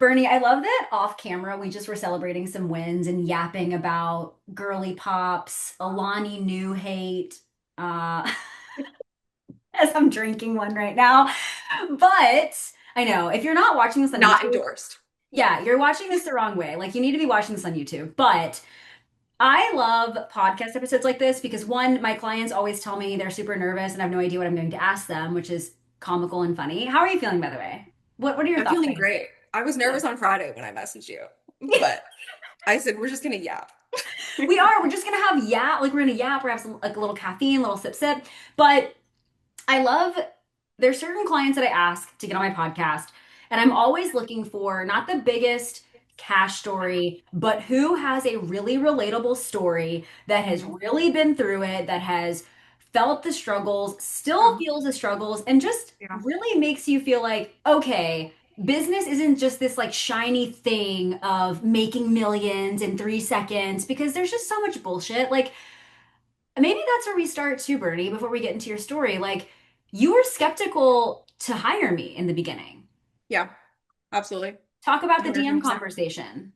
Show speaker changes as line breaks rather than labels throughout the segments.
Bernie, I love that off camera we just were celebrating some wins and yapping about girly pops, Alani new hate, uh, as I'm drinking one right now. But I know if you're not watching this on
Not
YouTube,
endorsed.
yeah, you're watching this the wrong way. Like you need to be watching this on YouTube. But I love podcast episodes like this because one, my clients always tell me they're super nervous and I have no idea what I'm going to ask them, which is comical and funny. How are you feeling, by the way? What are your
I'm
thoughts?
feeling great. I was nervous on Friday when I messaged you, but I said we're just gonna yap.
We are. We're just gonna have yap. Like we're gonna yap. We're gonna have some like a little caffeine, a little sip sip. But I love. There's certain clients that I ask to get on my podcast, and I'm always looking for not the biggest cash story, but who has a really relatable story that has
Mhm.
really been through it, that has felt the struggles, still
Yeah.
feels the struggles, and just
Yeah.
really makes you feel like, okay, business isn't just this like shiny thing of making millions in 3 seconds because there's just so much bullshit. Like maybe that's where we start too, Bernie, before we get into your story. Like you were skeptical to hire me in the beginning.
Yeah, absolutely.
Talk about the DM
110%.
conversation.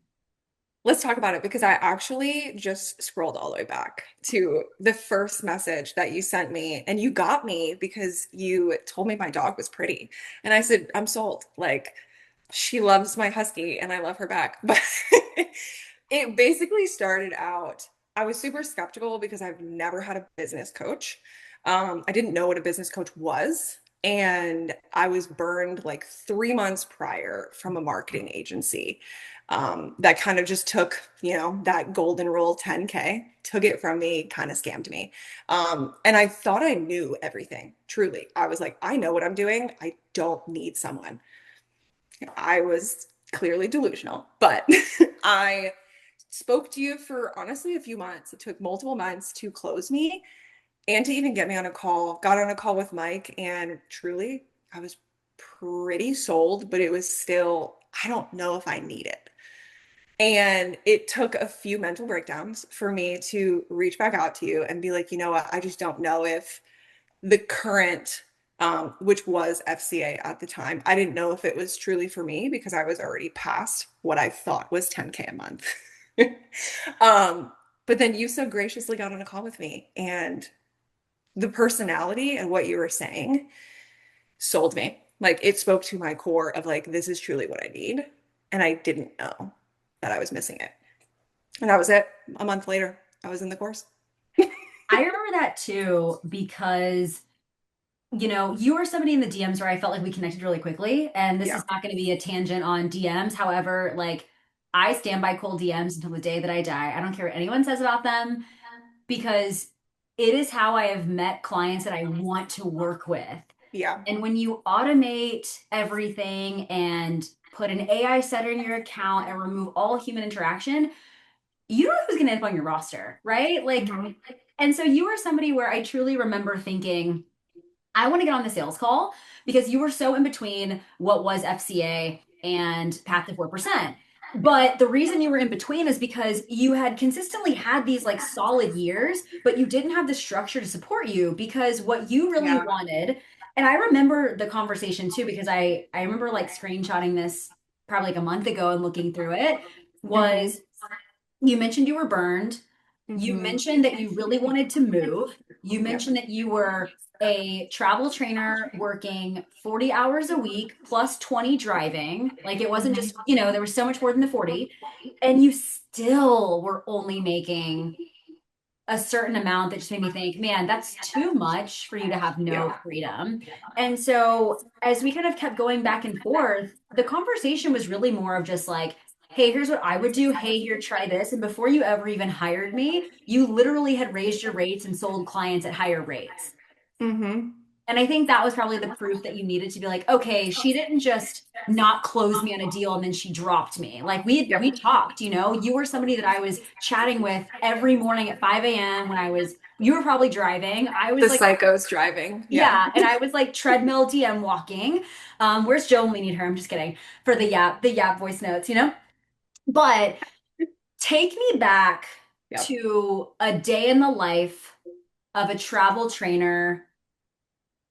Let's talk about it because I actually just scrolled all the way back to the first message that you sent me, and you got me because you told me my dog was pretty. And I said, I'm sold. Like, she loves my husky and I love her back. But it basically started out, I was super skeptical because I've never had a business coach. I didn't know what a business coach was. And I was burned like 3 months prior from a marketing agency that kind of just took, that golden rule 10K, took it from me, kind of scammed me. And I thought I knew everything, truly. I was like, I know what I'm doing. I don't need someone. I was clearly delusional, but I spoke to you for honestly a few months. It took multiple months to close me and to even get me on a call. Got on a call with Mike, and truly, I was pretty sold, but it was still, I don't know if I need it. And it took a few mental breakdowns for me to reach back out to you and be like, you know what, I just don't know if the current, which was FCA at the time, I didn't know if it was truly for me because I was already past what I thought was 10K a month. um, but then you so graciously got on a call with me, and the personality and what you were saying sold me. Like it spoke to my core of like, this is truly what I need. And I didn't know that I was missing it. And that was it. A month later, I was in the course.
I remember that too because you were somebody in the DMs where I felt like we connected really quickly. And this
Yeah.
is not going to be a tangent on DMs. However, like I stand by cold DMs until the day that I die. I don't care what anyone says about them because it is how I have met clients that I want to work with.
Yeah.
And when you automate everything and put an AI setter in your account and remove all human interaction, you don't know who's going to end up on your roster, right? Like,
Mhm.
and so you were somebody where I truly remember thinking, I want to get on the sales call because you were so in between what was FCA and Path to 4%. But the reason you were in between is because you had consistently had these like solid years, but you didn't have the structure to support you because what you really
Yeah.
wanted, and I remember the conversation too, because I remember like screenshotting this probably like a month ago and looking through it,
Hmm.
was you mentioned you were burned. You
Hmm.
mentioned that you really wanted to move. You
Yep.
mentioned that you were a travel trainer working 40 hours a week plus 20 driving. Like it wasn't
Hmm.
just, there was so much more than the 40. And you still were only making a certain amount that just made me think, man, that's too much for you to have no
Yeah.
freedom. And so as we kind of kept going back and forth, the conversation was really more of just like, hey, here's what I would do. Hey, here, try this. And before you ever even hired me, you literally had raised your rates and sold clients at higher rates.
Hmm.
And I think that was probably the proof that you needed to be like, okay, she didn't just not close me on a deal and then she dropped me. Like we
Yep.
talked, you were somebody that I was chatting with every morning at 5 a.m. when you were probably driving. I
The
was like,
psychos driving. Yeah.
yeah, and I was like treadmill DM walking. Where's Joe when we need her? I'm just kidding. For the yap voice notes. But take me back
Yep.
to a day in the life of a travel trainer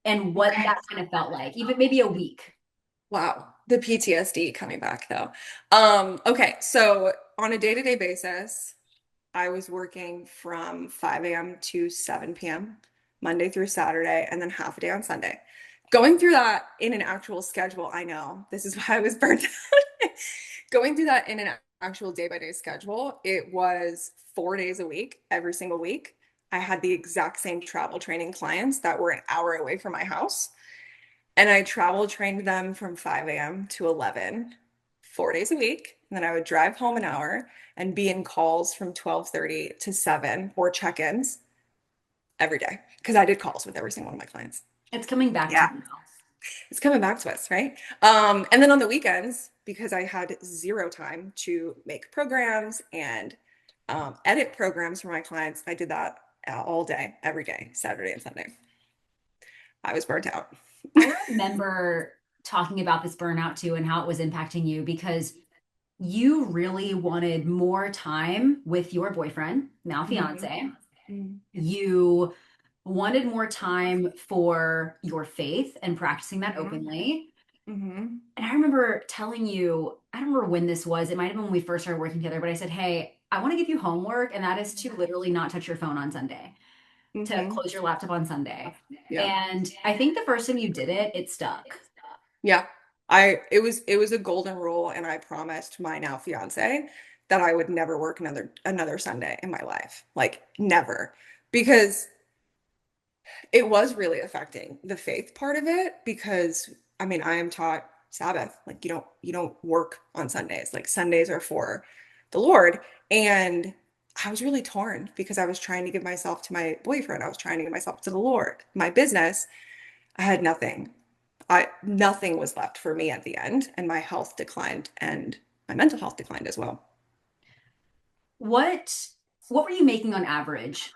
and what
Okay.
that kind of felt like, even maybe a week.
Wow. The PTSD coming back though. Okay, so on a day-to-day basis, I was working from 5 a.m. to 7 p.m. Monday through Saturday, and then half a day on Sunday. Going through that in an actual schedule, I know this is why I was burnt out. Going through that in an actual day-by-day schedule, it was 4 days a week, every single week. I had the exact same travel training clients that were an hour away from my house. And I travel trained them from 5 a.m. to 11, 4 days a week. And then I would drive home an hour and be in calls from 12:30 to 7 or check-ins every day because I did calls with every single one of my clients.
It's coming back to
Yeah,
you now.
it's coming back to us, right? And then on the weekends, because I had zero time to make programs and edit programs for my clients, I did that all day, every day, Saturday and Sunday. I was burnt out.
I remember talking about this burnout too and how it was impacting you because you really wanted more time with your boyfriend, now
Mhm.
fiance.
Mhm.
You wanted more time for your faith and practicing that
Mhm.
openly.
Mhm.
And I remember telling you, I don't remember when this was. It might have been when we first started working together, but I said, hey, I want to give you homework, and that is to literally not touch your phone on Sunday, to
Mhm.
close your laptop on Sunday.
Yeah.
And I think the first time you did it, it stuck.
Yeah. It was a golden rule, and I promised my now fiance that I would never work another Sunday in my life. Like never. Because it was really affecting the faith part of it because I mean, I am taught Sabbath. Like you don't work on Sundays. Like Sundays are for the Lord. And I was really torn because I was trying to give myself to my boyfriend. I was trying to give myself to the Lord. My business, I had nothing. I nothing was left for me at the end, and my health declined and my mental health declined as well.
What what were you making on average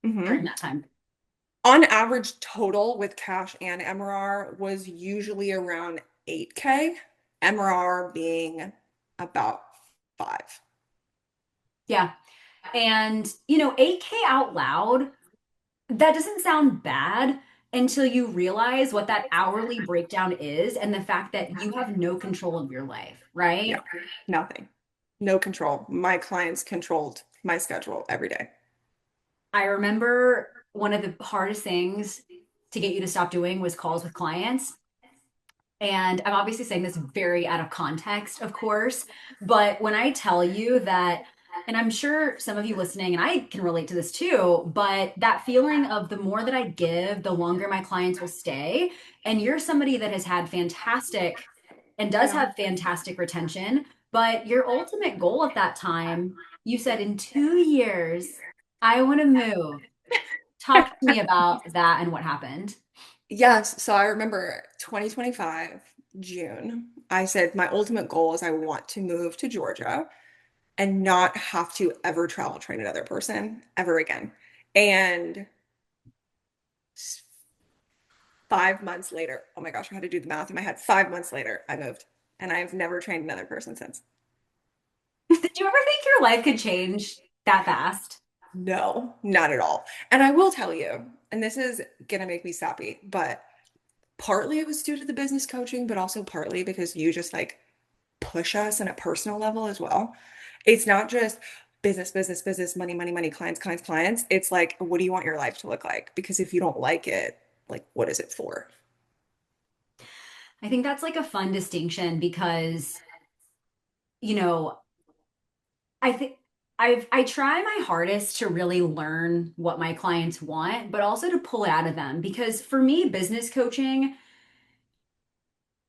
during
Hmm.
that time?
On average, total with cash and MRR was usually around 8K, MRR being about five.
Yeah. And 8K out loud, that doesn't sound bad until you realize what that hourly breakdown is and the fact that you have no control of your life,
Yeah,
right?
nothing. No control. My clients controlled my schedule every day.
I remember one of the hardest things to get you to stop doing was calls with clients. And I'm obviously saying this very out of context, of course, but when I tell you that, and I'm sure some of you listening, and I can relate to this too, but that feeling of the more that I give, the longer my clients will stay. And you're somebody that has had fantastic and does
Yeah.
have fantastic retention, but your ultimate goal at that time, you said in 2 years, I want to move. Talk to me about that and what happened.
Yes, so I remember 2025, June. I said my ultimate goal is I want to move to Georgia and not have to ever travel train another person ever again. And 5 months later, oh my gosh, I had to do the math in my head. 5 months later, I moved and I've never trained another person since.
Did you ever think your life could change that fast?
No, not at all. And I will tell you, and this is gonna make me sappy, but partly it was due to the business coaching, but also partly because you just like push us on a personal level as well. It's not just business, business, business, money, money, money, clients, clients, clients. It's like, what do you want your life to look like? Because if you don't like it, like, what is it for?
I think that's like a fun distinction because, you know, I think I try my hardest to really learn what my clients want, but also to pull it out of them because for me, business coaching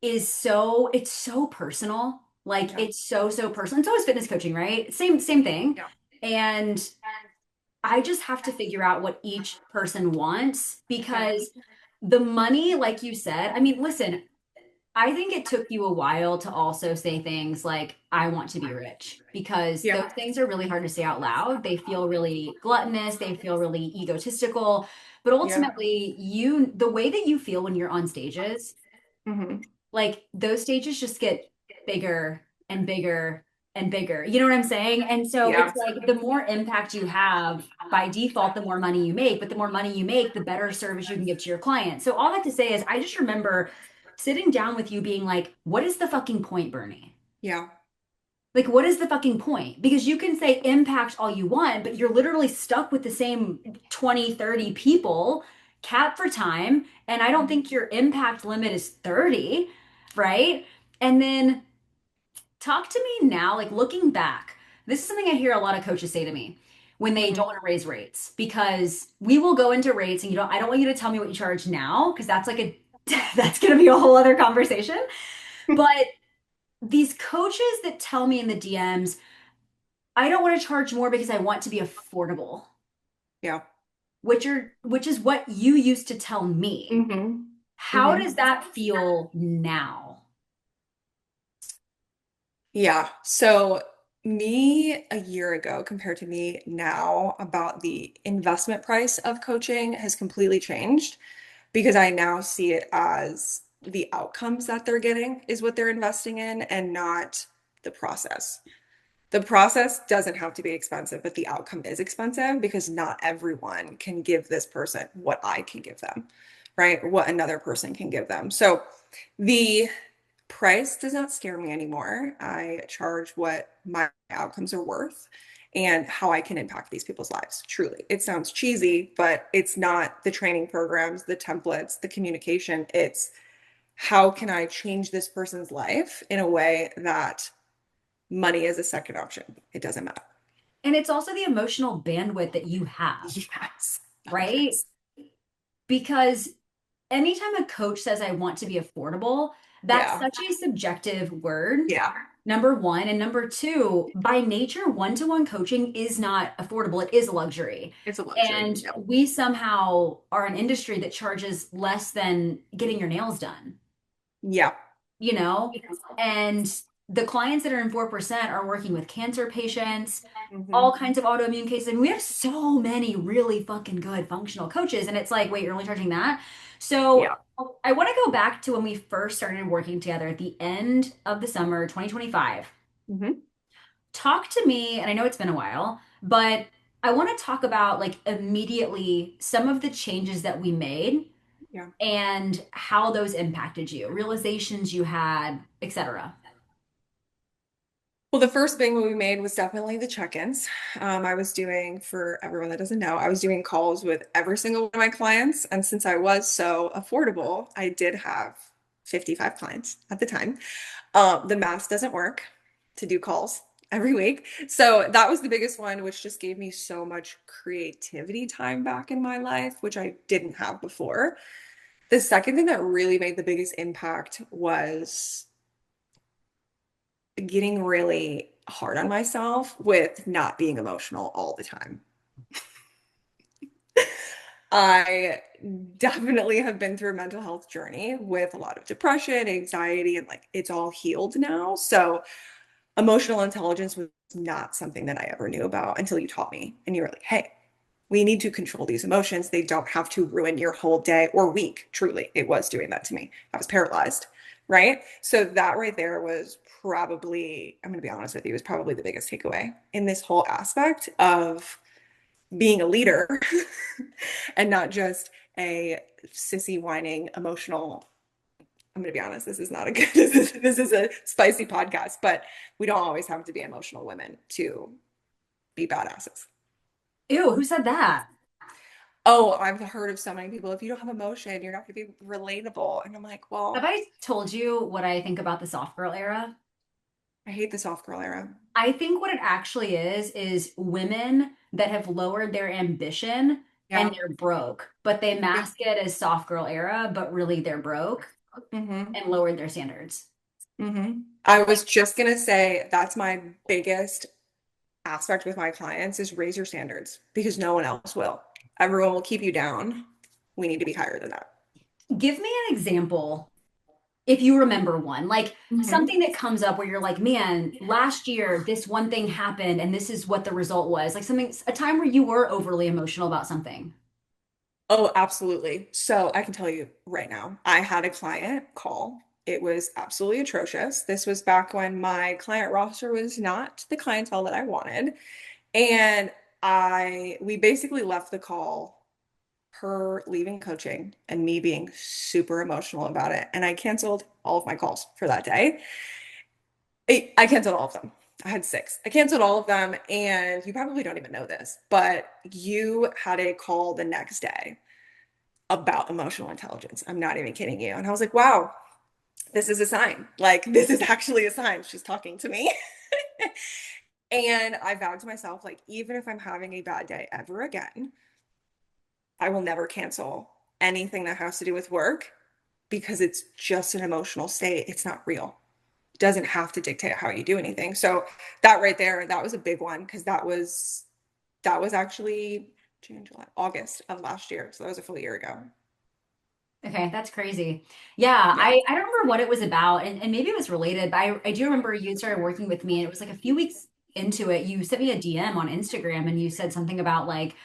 is it's so personal. Like
Yeah.
it's so personal. It's always fitness coaching, right? Same thing.
Yeah.
And I just have to figure out what each person wants
Yeah.
because the money, like you said, I mean, listen, I think it took you a while to also say things like, I want to be rich, because
Yeah.
those things are really hard to say out loud. They feel really gluttonous, they feel really egotistical. But
Yeah.
ultimately, the way that you feel when you're on stages,
Hmm.
like those stages just get bigger and bigger and bigger. You know what I'm saying? And so it's
Yeah.
like the more impact you have, by default, the more money you make, but the more money you make, the better service you can give to your clients. So all that to say is I just remember sitting down with you being like, what is the fucking point, Bernie?
Yeah.
Like, what is the fucking point? Because you can say impact all you want, but you're literally stuck with the same 20, 30 people, cap for time. And I don't think your impact limit is 30, right? And then talk to me now, like looking back. This is something I hear a lot of coaches say to me when they don't
Hmm.
want to raise rates because we will go into rates and I don't want you to tell me what you charge now because that's like a, that's going to be a whole other conversation. But these coaches that tell me in the DMs, I don't want to charge more because I want to be affordable,
Yeah.
which is what you used to tell me.
Hmm.
How
Hmm.
does that feel now?
Yeah. So me a year ago compared to me now about the investment price of coaching has completely changed because I now see it as the outcomes that they're getting is what they're investing in and not the process. The process doesn't have to be expensive, but the outcome is expensive because not everyone can give this person what I can give them, right? What another person can give them. So the price does not scare me anymore. I charge what my outcomes are worth and how I can impact these people's lives. Truly. It sounds cheesy, but it's not the training programs, the templates, the communication. It's how can I change this person's life in a way that money is a second option. It doesn't matter.
And it's also the emotional bandwidth that you have,
Yes. Oh,
right?
yes.
Because anytime a coach says, I want to be affordable, that's
Yeah.
such a subjective word,
Yeah.
number one. And number two, by nature, one-to-one coaching is not affordable, it is a luxury.
It's a luxury.
And
Yep.
we somehow are an industry that charges less than getting your nails done,
Yeah.
you know? And the clients that are in 4% are working with cancer patients, all
Hmm.
kinds of autoimmune cases. I mean, we have so many really fucking good functional coaches. And it's like, wait, you're only charging that? So
Yeah.
I want to go back to when we first started working together at the end of the summer 2025.
Hmm.
Talk to me, and I know it's been a while, but I want to talk about like immediately some of the changes that we made
Yeah.
and how those impacted you, realizations you had, etc.
Well, the first thing we made was definitely the check-ins. I was doing, for everyone that doesn't know, I was doing calls with every single one of my clients. And since I was so affordable, I did have 55 clients at the time. The math doesn't work to do calls every week. So that was the biggest one, which just gave me so much creativity time back in my life, which I didn't have before. The second thing that really made the biggest impact was getting really hard on myself with not being emotional all the time. I definitely have been through a mental health journey with a lot of depression, anxiety, and like it's all healed now. So emotional intelligence was not something that I ever knew about until you taught me. And you were like, hey, we need to control these emotions. They don't have to ruin your whole day or week. Truly, it was doing that to me. I was paralyzed. Right. So that right there was probably, I'm going to be honest with you, was probably the biggest takeaway in this whole aspect of being a leader and not just a sissy whining emotional. I'm going to be honest, this is not a good, this is a spicy podcast, but we don't always have to be emotional women to be badasses.
Ew, who said that?
Oh, I've heard of so many people, if you don't have emotion, you're not going to be relatable. And I'm like,
Have
well,
I told you what I think about the soft girl era?
I hate the soft girl era.
I think what it actually is women that have lowered their ambition and
Yeah.
they're broke, but they
Yeah.
mask it as soft girl era, but really they're broke
Hmm.
and lowered their standards.
Hmm. I was just going to say that's my biggest aspect with my clients is raise your standards because no one else will. Everyone will keep you down. We need to be higher than that.
Give me an example if you remember one, like
Hmm.
something that comes up where you're like, man, last year this one thing happened and this is what the result was. Like something, a time where you were overly emotional about something.
Oh, absolutely. So I can tell you right now, I had a client call. It was absolutely atrocious. This was back when my client roster was not the clientele that I wanted. And we basically left the call her leaving coaching and me being super emotional about it. And I canceled all of my calls for that day. I canceled all of them. I had six. I canceled all of them. And you probably don't even know this, but you had a call the next day about emotional intelligence. I'm not even kidding you. And I was like, wow, this is a sign. Like, this is actually a sign. She's talking to me. And I vowed to myself, like, even if I'm having a bad day ever again, I will never cancel anything that has to do with work because it's just an emotional state. It's not real. It doesn't have to dictate how you do anything. So that right there, that was a big one because that was actually June, July, August of last year. So that was a full year ago.
Okay, that's crazy. Yeah,
Yeah.
I don't remember what it was about, and maybe it was related, but I do remember you started working with me, and it was like a few weeks into it, you sent me a DM on Instagram and you said something about like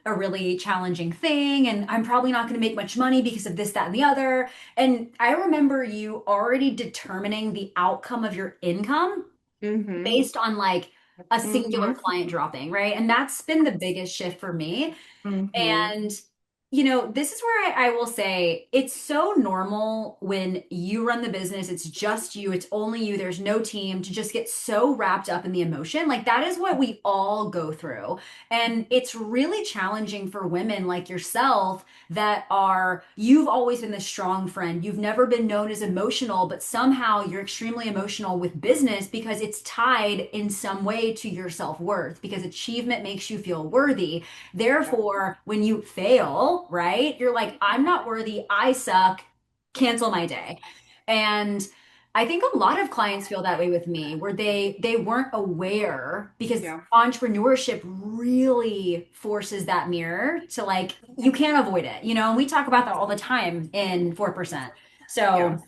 a really challenging thing, and I'm probably not going to make much money because of this, that, and the other. And I remember you already determining the outcome of your income
Mm-hmm.
based on like a singular
Mm-hmm.
client dropping, right? And that's been the biggest shift for me.
Mm-hmm.
And, this is where I will say it's so normal when you run the business, it's just you, it's only you, there's no team to just get so wrapped up in the emotion. Like that is what we all go through. And it's really challenging for women like yourself you've always been the strong friend. You've never been known as emotional, but somehow you're extremely emotional with business because it's tied in some way to your self worth, because achievement makes you feel worthy.
Yeah.
Therefore, when you fail, right, you're like, I'm not worthy, I suck, cancel my day. And I think a lot of clients feel that way with me, where they weren't aware, because
Yeah.
entrepreneurship really forces that mirror to like you can't avoid it, and we talk about that all the time in 4%.
Yeah.
So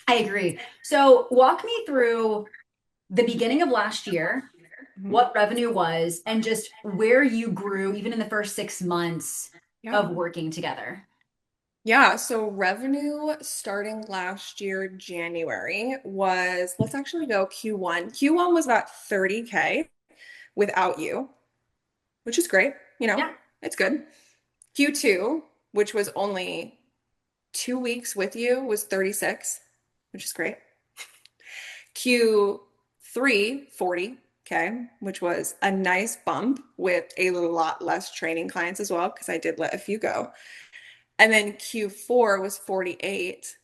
I agree. So walk me through the beginning of last year,
Mhm.
what revenue was, and just where you grew even in the first 6 months
Yeah.
of working together.
Yeah. So revenue starting last year, January was, let's actually go Q1. Q1 was about 30K without you, which is great.
Yeah.
It's good. Q2, which was only 2 weeks with you, was 36, which is great. Q3, 40K, which was a nice bump with a lot less training clients as well, because I did let a few go. And then Q4 was 48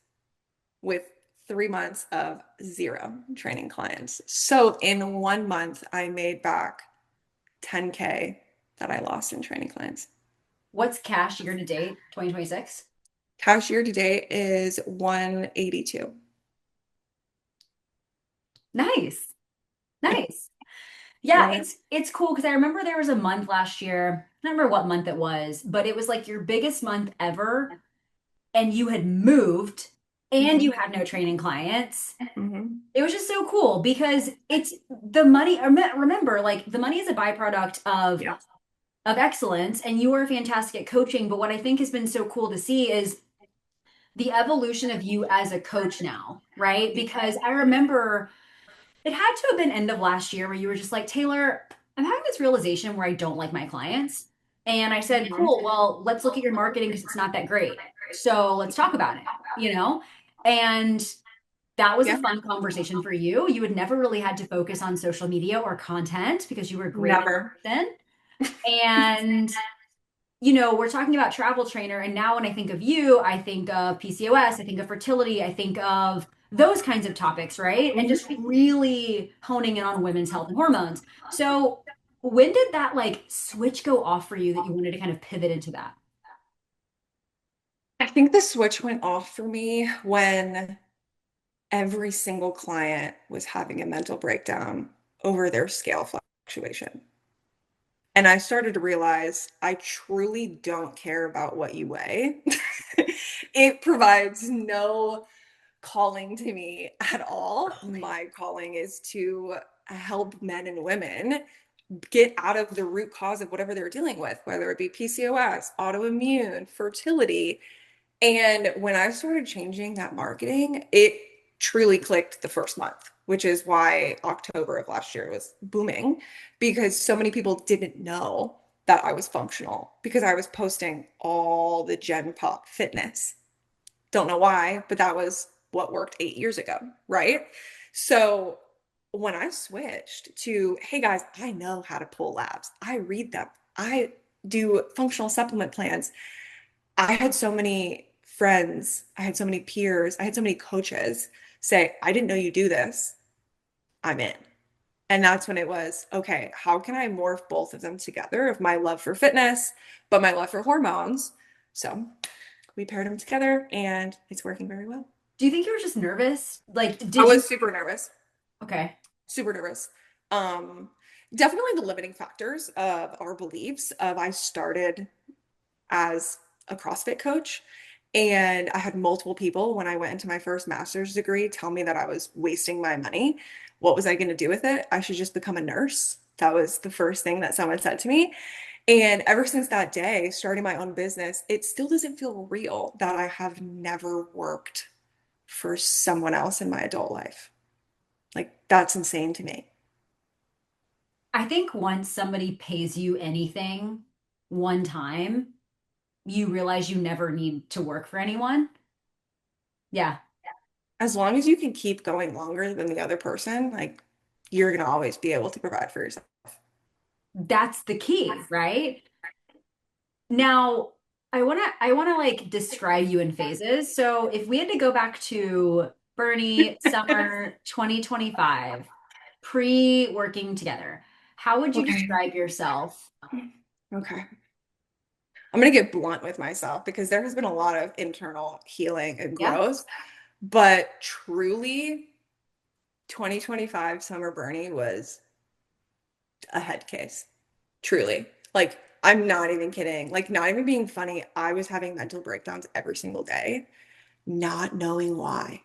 with 3 months of zero training clients. So in 1 month, I made back 10K that I lost in training clients.
What's cash year to date, 2026?
Cash year to date is 182.
Nice. Nice. Yeah,
Yeah.
it's cool because I remember there was a month last year. I don't remember what month it was, but it was like your biggest month ever, and you had moved and you
Hmm.
had no training clients.
Hmm.
It was just so cool because it's the money. Remember, like the money is a byproduct
Yeah.
of excellence, and you are fantastic at coaching. But what I think has been so cool to see is the evolution of you as a coach now, right? Because I remember it had to have been end of last year where you were just like, Taylor, I'm having this realization where I don't like my clients. And I said,
Hmm.
cool, well, let's look at your marketing because it's not that great. So let's talk about it, you know? And that was a
Yeah.
fun conversation for you. You had never really had to focus on social media or content because you were great in
Never.
person. And we're talking about travel trainer, and now when I think of you, I think of PCOS, I think of fertility, I think of those kinds of topics, right? And just
Mhm.
really honing in on women's health and hormones. So, when did that like switch go off for you that you wanted to kind of pivot into that?
I think the switch went off for me when every single client was having a mental breakdown over their scale fluctuation. And I started to realize I truly don't care about what you weigh. It provides no calling to me at all. My calling is to help men and women get out of the root cause of whatever they're dealing with, whether it be PCOS, autoimmune, fertility. And when I started changing that marketing, it truly clicked the first month, which is why October of last year was booming because so many people didn't know that I was functional because I was posting all the Gen Pop fitness. Don't know why, but that was what worked 8 years ago, right? So when I switched to, hey guys, I know how to pull labs, I read them, I do functional supplement plans. I had so many friends, I had so many peers, I had so many coaches say, I didn't know you do this. I'm in. And that's when it was, okay, how can I morph both of them together of my love for fitness, but my love for hormones? So we paired them together and it's working very well.
Do you think you were just nervous? Like,
I
did you?
was super nervous,
Okay.
super nervous. Um, Definitely the limiting factors of our beliefs of I started as a CrossFit coach. And I had multiple people when I went into my first master's degree tell me that I was wasting my money. What was I going to do with it? I should just become a nurse. That was the first thing that someone said to me. And ever since that day, starting my own business, it still doesn't feel real that I have never worked for someone else in my adult life. Like, that's insane to me.
I think once somebody pays you anything one time, you realize you never need to work for anyone. Yeah,
As long as you can keep going longer than the other person, like, you're going to always be able to provide for yourself.
that's the key, right? Now, I want to like describe you in phases. So if we had to go back to Bernie, summer 2025, pre-working together, how would you
Okay.
describe yourself?
Okay. I'm going to get blunt with myself because there has been a lot of internal healing and
Yeah.
growth, but truly 2025 Summer Bernie was a head case. Truly. Like, I'm not even kidding. Like, not even being funny. I was having mental breakdowns every single day, not knowing why.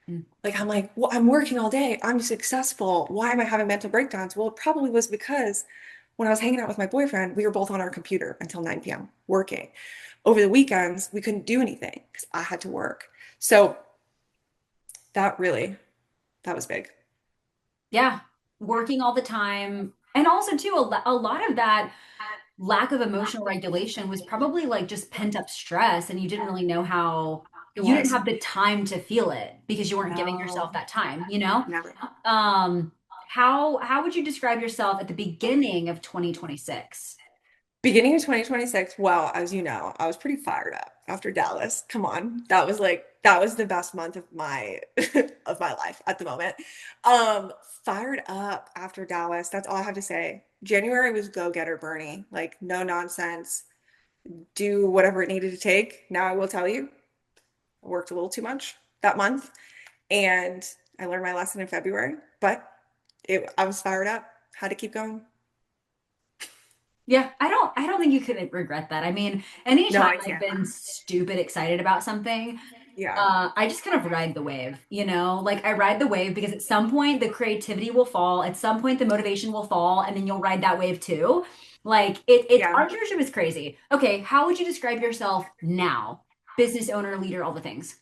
Mm.
Like, I'm like, well, I'm working all day. I'm successful. Why am I having mental breakdowns? Well, it probably was because when I was hanging out with my boyfriend, we were both on our computer until 9 p.m. working. Over the weekends, we couldn't do anything because I had to work. So that really, that was big.
Yeah. Working all the time. And also too, a lot of that lack of emotional regulation was probably like just pent up stress and you didn't really know how
It
you didn't
was.
have the time to feel it because you weren't giving yourself
No,
that time, you know?
never.
How would you describe yourself at the beginning of 2026?
Beginning of 2026, well, as you know, I was pretty fired up after Dallas. Come on. That was like that was the best month of my of my life at the moment. Um, Fired up after Dallas. That's all I have to say. January was go-getter Bernie. Like no nonsense. Do whatever it needed to take. Now I will tell you, I worked a little too much that month and I learned my lesson in February, but I was fired up. Had to keep going.
Yeah, I don't think you could regret that. I mean,
No,
anytime
I
I've
can't.
been stupid excited about something,
Yeah.
I just kind of ride the wave, you know? Like I ride the wave because at some point the creativity will fall, at some point the motivation will fall, and then you'll ride that wave too. Like it's
Yeah.
entrepreneurship is crazy. Okay, how would you describe yourself now? Business owner, leader, all the things.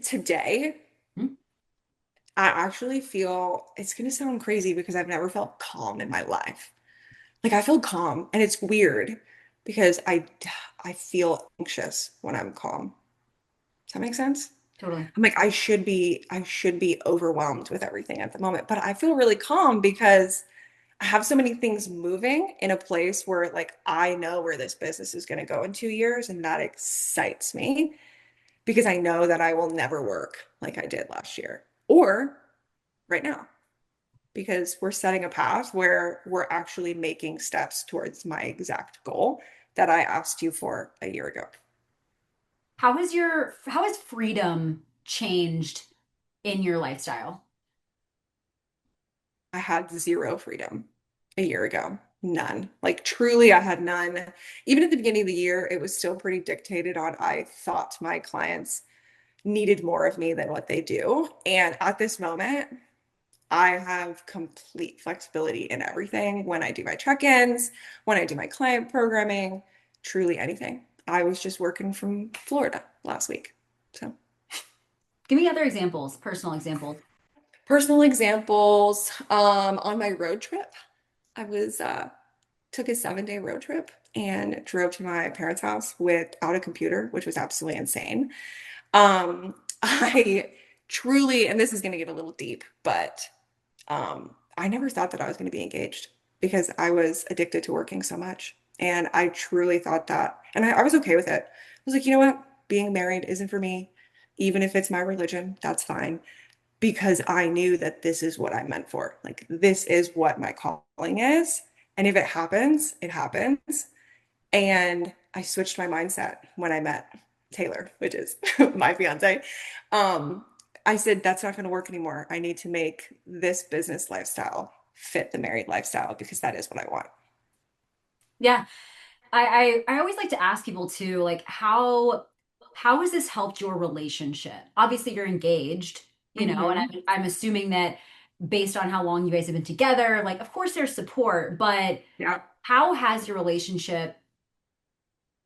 Today,
Hmm?
I actually feel it's going to sound crazy because I've never felt calm in my life. Like I feel calm and it's weird because I feel anxious when I'm calm. Does that make sense?
Totally.
I'm like I should be overwhelmed with everything at the moment, but I feel really calm because I have so many things moving in a place where like I know where this business is going to go in 2 years and that excites me because I know that I will never work like I did last year or right now because we're setting a path where we're actually making steps towards my exact goal that I asked you for a year ago.
How has freedom changed in your lifestyle?
I had zero freedom a year ago. None. Like truly, I had none. Even at the beginning of the year, it was still pretty dictated on I thought my clients needed more of me than what they do. And at this moment, I have complete flexibility in everything when I do my check-ins, when I do my client programming, truly anything. I was just working from Florida last week. So,
Give me other examples, personal examples.
personal examples, on my road trip, I was took a 7-day road trip and drove to my parents' house without a computer, which was absolutely insane. I truly, and this is going to get a little deep, but I never thought that I was going to be engaged because I was addicted to working so much. And I truly thought that, and I was okay with it. I was like, you know what? Being married isn't for me. Even if it's my religion, that's fine. Because I knew that this is what I'm meant for. Like, this is what my calling is. And if it happens, it happens. And I switched my mindset when I met Taylor, which is my fiance. Um, I said, that's not going to work anymore. I need to make this business lifestyle fit the married lifestyle because that is what I want.
Yeah. I always like to ask people too, like how has this helped your relationship? Obviously, you're engaged, and
Hmm.
I'm assuming that based on how long you guys have been together, like of course there's support, but
Yeah.
how has your relationship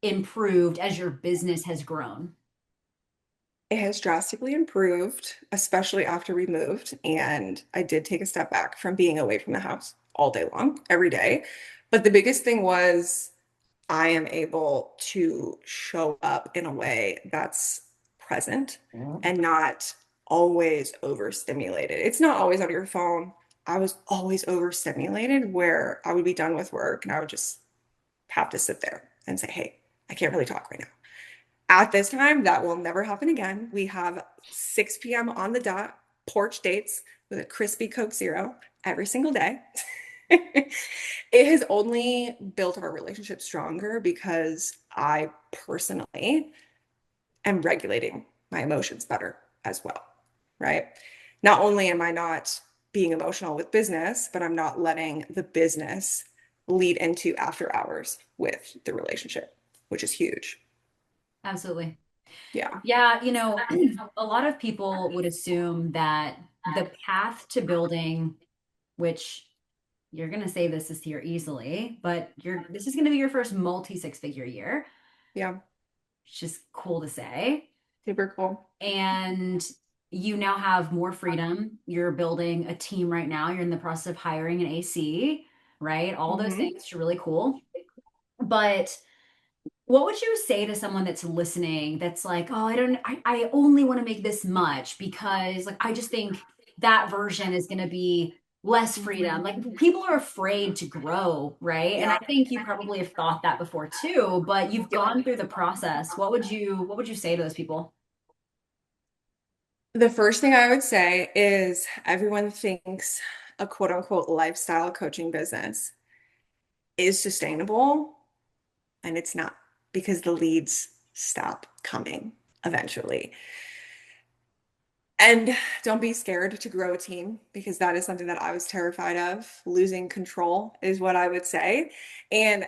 improved as your business has grown?
It has drastically improved, especially after we moved. And I did take a step back from being away from the house all day long, every day. But the biggest thing was I am able to show up in a way that's present and not always overstimulated. It's not always on your phone. I was always overstimulated where I would be done with work and I would just have to sit there and say, hey, I can't really talk right now. At this time, that will never happen again. We have 6 p.m. on the dot, porch dates with a crispy Coke Zero every single day. It has only built our relationship stronger because I personally am regulating my emotions better as well, right? Not only am I not being emotional with business, but I'm not letting the business lead into after hours with the relationship, which is huge.
Absolutely.
Yeah.
Yeah, a lot of people would assume that the path to building, which you're going to say this is here easily, but this is going to be your first multi six-figure year,
Yeah.
which is cool to say.
Super cool.
And you now have more freedom. You're building a team right now. You're in the process of hiring an AC, right? All those
Hmm.
things are really cool. But what would you say to someone that's listening that's like, oh, I only want to make this much because like I just think that version is going to be less freedom.
Hmm.
Like people are afraid to grow, right? And I
Yeah.
think you probably have thought that before too, but you've gone through the process. What would you say to those people?
The first thing I would say is everyone thinks a quote unquote lifestyle coaching business is sustainable, and it's not because the leads stop coming eventually. And don't be scared to grow a team because that is something that I was terrified of. Losing control is what I would say. And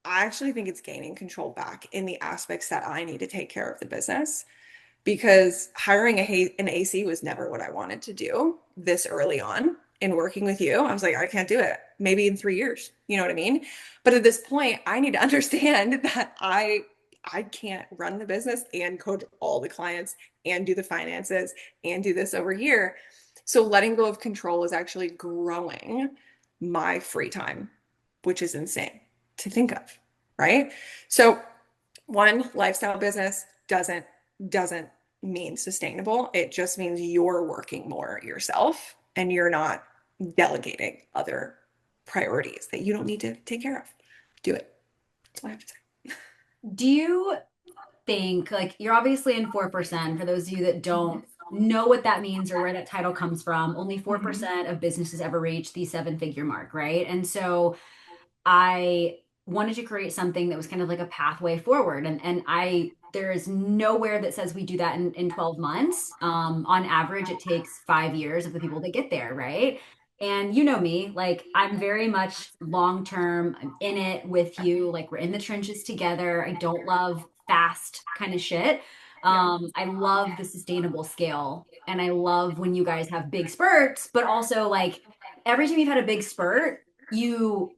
I actually think it's gaining control back in the aspects that I need to take care of the business because hiring an AC was never what I wanted to do this early on in working with you. I was like, I can't do it. Maybe in 3 years. You know what I mean? But at this point, I need to understand that I can't run the business and coach all the clients and do the finances and do this over here. So letting go of control is actually growing my free time, which is insane to think of, right? So one lifestyle business doesn't mean sustainable. It just means you're working more yourself and you're not delegating other priorities that you don't need to take care of. Do it. That's all I have to say.
Do you think like you're obviously in 4%? For those of you that don't know what that means or where that title comes from, only
Mhm.
4% of businesses ever reach the seven-figure mark, right? And so I wanted to create something that was kind of like a pathway forward. And I there is nowhere that says we do that in 12 months. On average, it takes 5 years of the people that get there, right? And you know me, like I'm very much long term. I'm in it with you. Like we're in the trenches together. I don't love fast kind of shit.
Yeah.
I love the sustainable scale. And I love when you guys have big spurts, but also like every time you've had a big spurt, you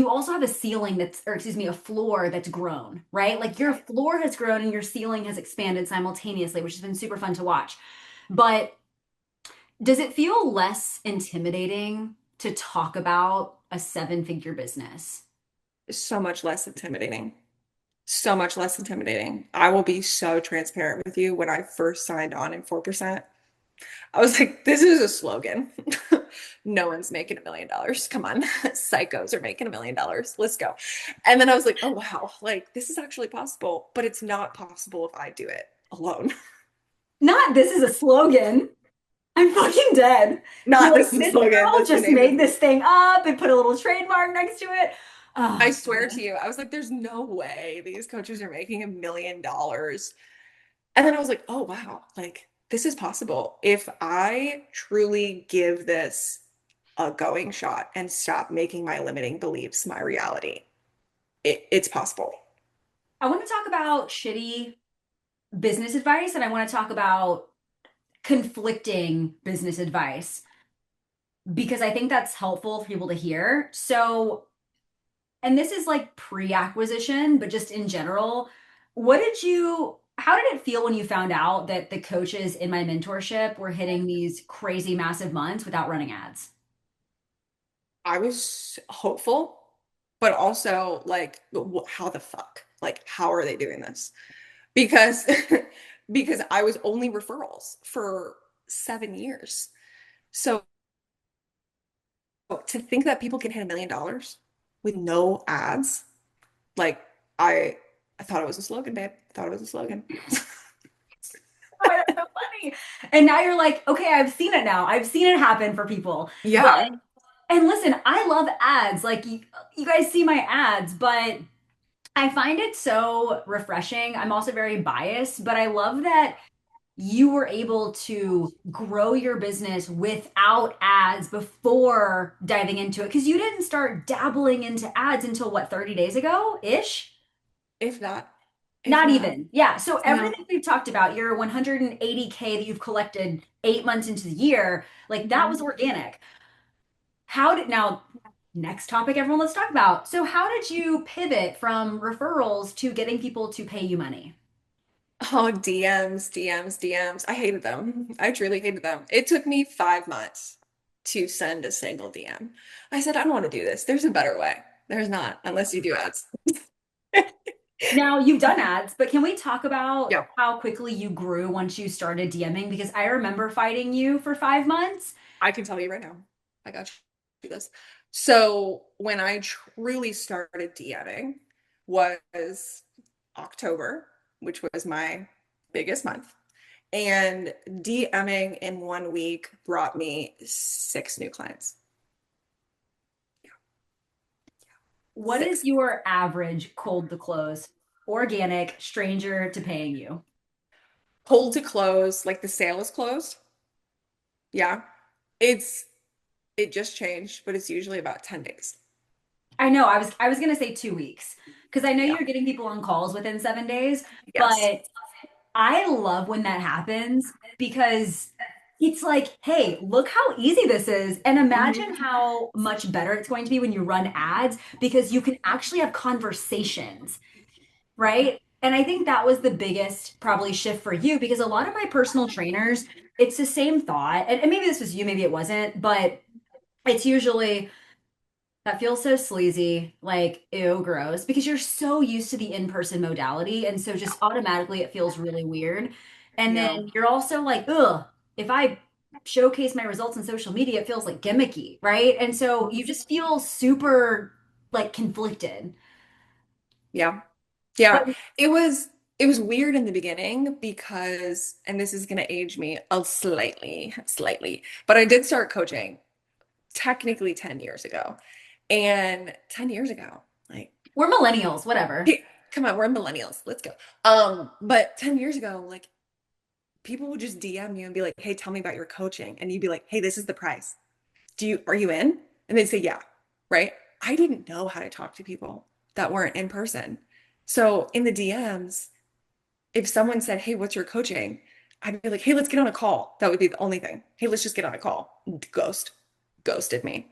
also have a ceiling that's, or excuse me, a floor that's grown, right? Like your floor has grown and your ceiling has expanded simultaneously, which has been super fun to watch. But does it feel less intimidating to talk about a seven-figure business?
So much less intimidating. So much less intimidating. I will be so transparent with you. When I first signed on in 4%, I was like, this is a slogan. No one's making $1 million. Come on. Psychos are making $1 million. Let's go. And then I was like, oh, wow. Like, this is actually possible, but it's not possible if I do it alone.
Not this is a slogan. I'm fucking dead. You're
Not
like,
this is a
this
slogan.
girl
That's the
just
name of
made
it.
this thing up and put a little trademark next to it.
I
Oh,
swear to you, I was like, there's no way these coaches are making $1 million. And then I was like, oh, wow, like this is possible. If I truly give this a going shot and stop making my limiting beliefs my reality, it's possible.
I want to talk about shitty business advice and I want to talk about conflicting business advice because I think that's helpful for people to hear. So, and this is like pre-acquisition, but just in general, how did it feel when you found out that the coaches in my mentorship were hitting these crazy massive months without running ads?
I was hopeful, but also like, how the fuck? Like, how are they doing this? Because because I was only referrals for 7 years. So to think that people can hit $1 million with no ads, like I I thought it was a slogan, babe. I thought it was a slogan.
Oh, that's so funny. And now you're like, okay, I've seen it now. I've seen it happen for people. But
Yeah.
and listen, I love ads. Like you guys see my ads, but I find it so refreshing. I'm also very biased, but I love that you were able to grow your business without ads before diving into it because you didn't start dabbling into ads until what, 30 days ago ish?
If that, if
Not
that.
even. Yeah. So
No.
everything we've talked about, your 180K that you've collected 8 months into the year, like that was
Mhm.
organic. How did now, next topic, everyone, let's talk about. So, how did you pivot from referrals to getting people to pay you money?
Oh, DMs, DMs, DMs. I hated them. I truly hated them. It took me 5 months to send a single DM. I said, I don't want to do this. There's a better way. There's not, unless you do ads.
Now, you've done ads, but can we talk about
Yeah.
how quickly you grew once you started DMing? Because I remember fighting you for 5 months.
I can tell you right now. I got you this. So when I truly started DMing was October, which was my biggest month. And DMing in 1 week brought me 6 new clients.
What is
Six.
your average cold to close? Organic, stranger to paying you?
Cold to close, like the sale is closed. Yeah. It's it just changed, but it's usually about 10 days.
I know, I was gonna say 2 weeks because I know
Yeah.
you're getting people on calls within 7 days,
Yes.
but I love when that happens because it's like, hey, look how easy this is. And imagine
Mhm.
how much better it's going to be when you run ads because you can actually have conversations,
Yeah.
right? And I think that was the biggest probably shift for you because a lot of my personal trainers, it's the same thought. And maybe this was you, maybe it wasn't, but it's usually that feels so sleazy, like ew, gross, because you're so used to the in-person modality, and so just automatically it feels really weird. And
Yeah.
then you're also like, ugh, if I showcase my results on social media, it feels like gimmicky, right? And so you just feel super like conflicted.
Yeah. Yeah.
But
It was it was weird in the beginning because, and this is gonna age me a slightly, but I did start coaching technically 10 years ago. And 10 years ago, like,
we're millennials, whatever.
hey, come on, we're millennials. Let's go. But 10 years ago, like people would just DM you and be like, hey, tell me about your coaching. And you'd be like, hey, this is the price. Are you in? And they'd say, yeah, right? I didn't know how to talk to people that weren't in person. So in the DMs, if someone said, hey, what's your coaching? I'd be like, hey, let's get on a call. That would be the only thing. Hey, let's just get on a call. Ghosted me.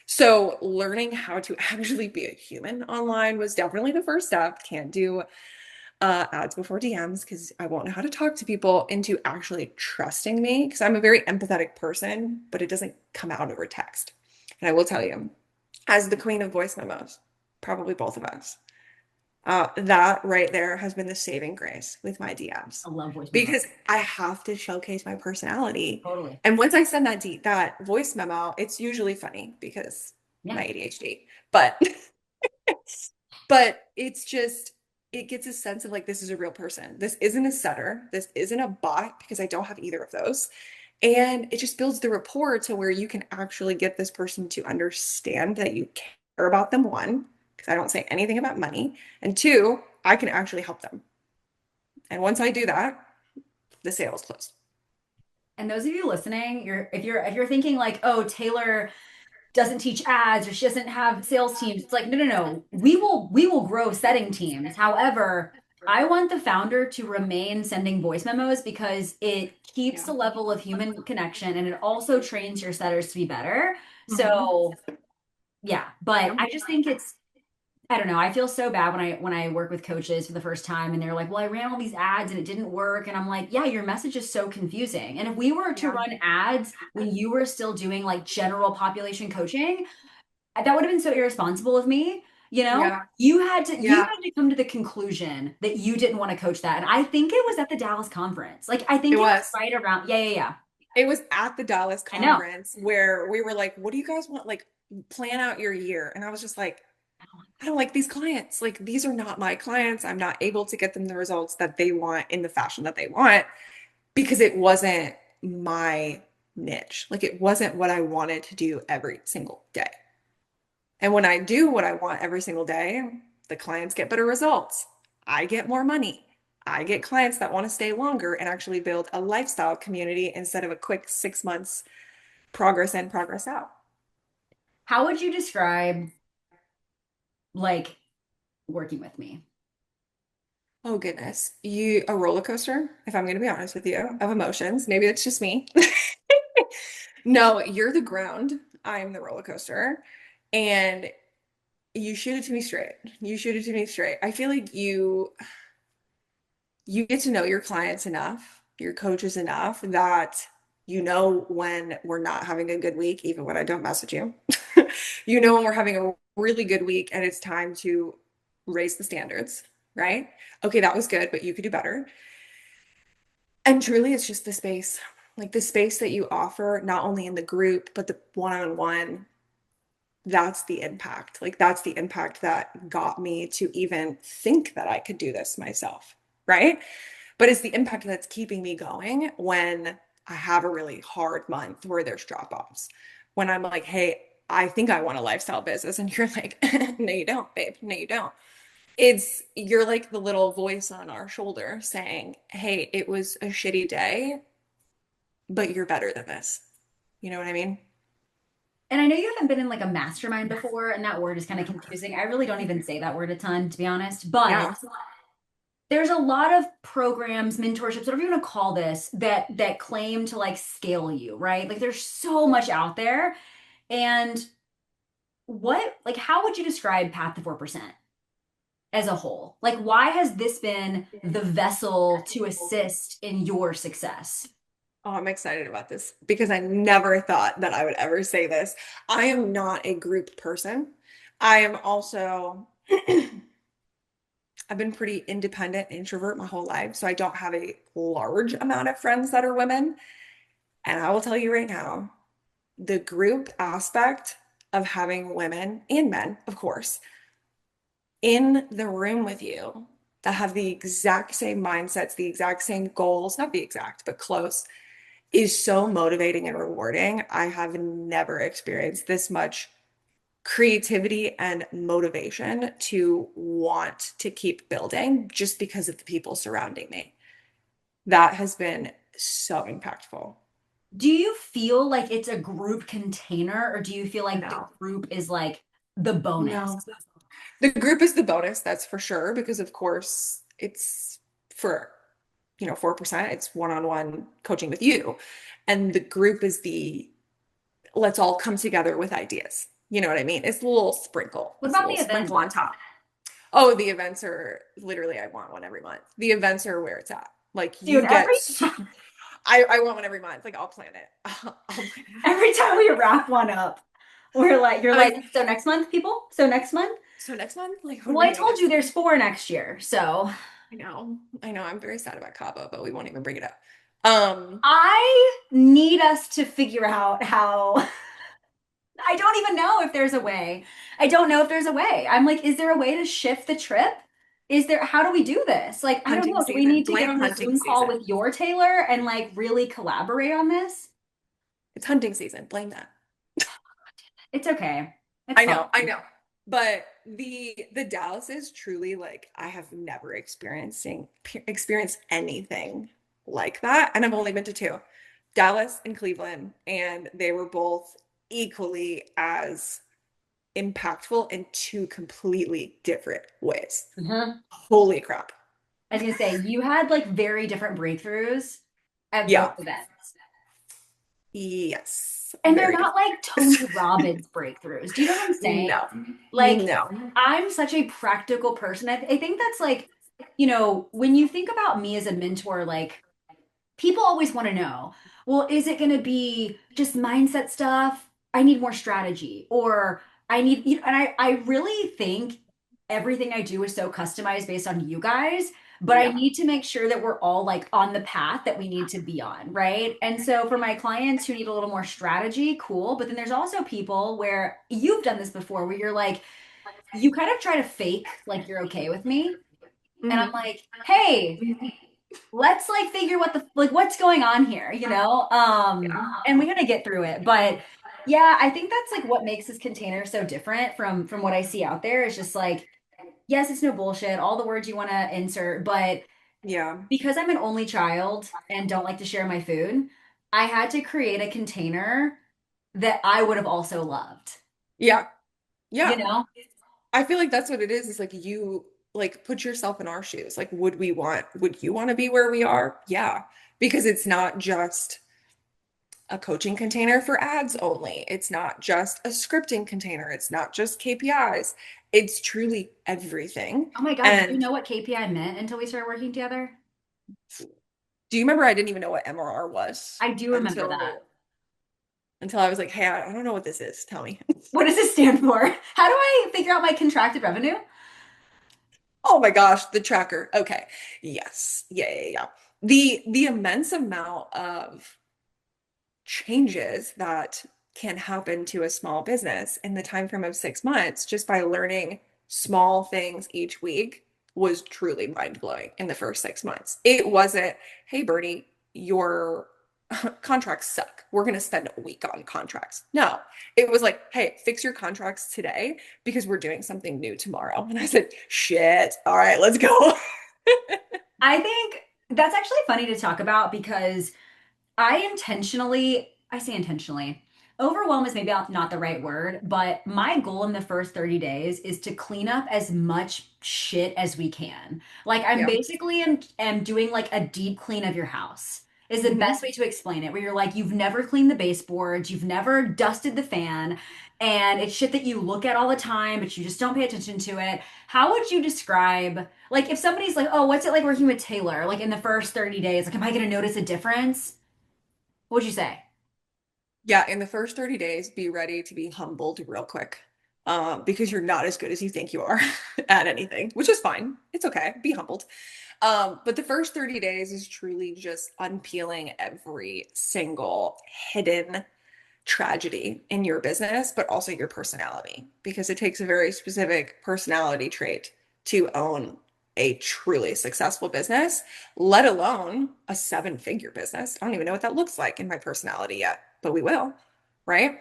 So learning how to actually be a human online was definitely the first step. Can't do ads before DMs because I won't know how to talk to people, into actually trusting me because I'm a very empathetic person, but it doesn't come out over text. And I will tell you, as the queen of voice memos, probably both of us. That right there has been the saving grace with my DMs
I love voice memos.
because I have to showcase my personality.
Totally.
And once I send that voice memo, it's usually funny because
Yeah.
my ADHD. But but it's just it gets a sense of like this is a real person. This isn't a setter. This isn't a bot because I don't have either of those. And it just builds the rapport to where you can actually get this person to understand that you care about them, one, because I don't say anything about money, and two, I can actually help them. And once I do that, the sale is closed.
And those of you listening, if you're thinking like, oh, Taylor doesn't teach ads or she doesn't have sales teams, it's like, no, no, no. We will grow setting teams. However, I want the founder to remain sending voice memos because it keeps
Yeah.
the level of human connection and it also trains your setters to be better.
Hmm.
So yeah, but
Yep.
I just think it's I don't know. I feel so bad when I work with coaches for the first time and they're like, "Well, I ran all these ads and it didn't work." And I'm like, "Yeah, your message is so confusing." And if we were to
Yeah.
run ads when you were still doing like general population coaching, that would have been so irresponsible of me. You know,
Yeah.
you
Yeah.
had to come to the conclusion that you didn't want to coach that. And I think it was at the Dallas conference. Like I
It
think it was
was.
right around. Yeah, yeah, yeah.
It was at the Dallas
I know.
conference where we were like, what do you guys want? Like, plan out your year. And I was just like, I don't like these clients. Like, these are not my clients. I'm not able to get them the results that they want in the fashion that they want because it wasn't my niche. Like, it wasn't what I wanted to do every single day. And when I do what I want every single day, the clients get better results. I get more money. I get clients that want to stay longer and actually build a lifestyle community instead of a quick 6 months progress in, progress out.
How would you describe like working with me?
Oh goodness. You a roller coaster, if I'm going to be honest with you, of emotions. Maybe it's just me. No, you're the ground. I am the roller coaster. And you shoot it to me straight. You shoot it to me straight. I feel like you get to know your clients enough, your coaches enough that you know when we're not having a good week, even when I don't message you. You know when we're having a really good week and it's time to raise the standards, right? Okay, that was good, but you could do better. And truly, it's just the space, like the space that you offer, not only in the group, but the one-on-one. That's the impact. Like, that's the impact that got me to even think that I could do this myself, right? But it's the impact that's keeping me going when I have a really hard month where there's drop offs. When I'm like, hey, I think I want a lifestyle business. And you're like, no, you don't, babe. No, you don't. You're like the little voice on our shoulder saying, hey, it was a shitty day, but you're better than this. You know what I mean?
And I know you haven't been in like a mastermind before, and that word is kind of confusing. I really don't even say that word a ton, to be honest. But
Yeah.
there's a lot of programs, mentorships, whatever you want to call this, that claim to like scale you, right? Like there's so much out there. And like how would you describe Path to 4% as a whole? Like why has this been the vessel to assist in your success?
Oh, I'm excited about this because I never thought that I would ever say this. I am not a group person. I am also, I've been pretty independent introvert my whole life. So I don't have a large amount of friends that are women. And I will tell you right now, the group aspect of having women and men, of course, in the room with you that have the exact same mindsets, the exact same goals, not the exact, but close, is so motivating and rewarding. I have never experienced this much creativity and motivation to want to keep building just because of the people surrounding me. That has been so impactful.
Do you feel like it's a group container, or do you feel like the
No,
group is like the bonus?
no. The group is the bonus, that's for sure, because of course it's for, 4%, it's one-on-one coaching with you. And the group is the let's all come together with ideas. You know what I mean? It's a little sprinkle.
What
It's a
about the
little
event?
sprinkle on top. Oh, the events are literally, I want one every month. The events are where it's at. Like
Dude,
you get, I want one every month. Like I'll plan it. I'll plan
every time we wrap one up, you're
it.
like, so next month, people? So next month?
So next month, like, what are
Well,
we
I
doing
told you
next?
there's four next year. So
I know, I'm very sad about Cabo, but we won't even bring it up. Um,
I need us to figure out how. I don't even know if there's a way. I don't know if there's a way. I'm like, is there a way to shift the trip? Is there, how do we do this? Like, I don't
Hunting
know. Do we
season,
need to get
blame
on a
hunting
Zoom call
season.
with your Taylor and like really collaborate on this?
It's hunting season, blame that.
It's okay. It's
I
fine.
know. But the Dallas is truly like I have never experienced anything like that. And I've only been to two, Dallas and Cleveland, and they were both equally as impactful in two completely different ways.
Mhm.
Holy crap.
I was gonna say, you had like very different breakthroughs at both
Yeah.
events.
Yes.
And they're
Very
not
different.
like Tony Robbins breakthroughs. Do you know what I'm saying?
No.
Like,
No.
I'm such a practical person. I think that's like, when you think about me as a mentor, like, people always want to know, well, is it going to be just mindset stuff? I need more strategy, or I need, and I really think everything I do is so customized based on you guys, but I
Yeah.
need to make sure that we're all like on the path that we need to be on, right? And so for my clients who need a little more strategy, cool. But then there's also people where you've done this before where you're like, you kind of try to fake like you're okay with me. And I'm
Hmm.
like, hey, let's like figure what the like what's going on here, and we gotta get through it. But yeah, I think that's like what makes this container so different from what I see out there. It's just like, yes, it's no bullshit, all the words you want to insert, but
Yeah.
because I'm an only child and don't like to share my food, I had to create a container that I would have also loved,
Yeah.
you
Yeah.
know?
I feel like that's what it is. Is like you like put yourself in our shoes. Like, would you want to be where we are? Yeah. Because it's not just a coaching container for ads only. It's not just a scripting container. It's not just KPIs. It's truly everything.
Oh my God, did you
And
know what KPI meant until we started working together?
do you remember I didn't even know what MRR was
I do remember that.
until I was like, hey, I don't know what this is. Tell me.
What does this stand for? How do I figure out my contracted revenue?
Oh my gosh, the tracker. Okay. Yes. Yeah, yeah, yeah. The immense amount of changes that can happen to a small business in the time frame of 6 months just by learning small things each week was truly mind-blowing in the first 6 months. It wasn't, hey Bernie, your contracts suck. We're going to spend a week on contracts. No, it was like, hey, fix your contracts today because we're doing something new tomorrow. And I said, shit. All right, let's go.
I think that's actually funny to talk about because I say intentionally, overwhelm is maybe not the right word, but my goal in the first 30 days is to clean up as much shit as we can. Like I'm
Yeah.
basically am doing like a deep clean of your house. Is the best
Hmm.
way to explain it, where you're like, you've never cleaned the baseboards, you've never dusted the fan, and it's shit that you look at all the time, but you just don't pay attention to it. How would you describe, like, if somebody's like, oh, what's it like working with Taylor? Like in the first 30 days, like, am I going to notice a difference? What'd you say?
Yeah, in the first 30 days, be ready to be humbled real quick. Because you're not as good as you think you are at anything, which is fine. It's okay. Be humbled. But the first 30 days is truly just unpeeling every single hidden tragedy in your business, but also your personality, because it takes a very specific personality trait to own a truly successful business, let alone a seven-figure business. I don't even know what that looks like in my personality yet, but we will, right?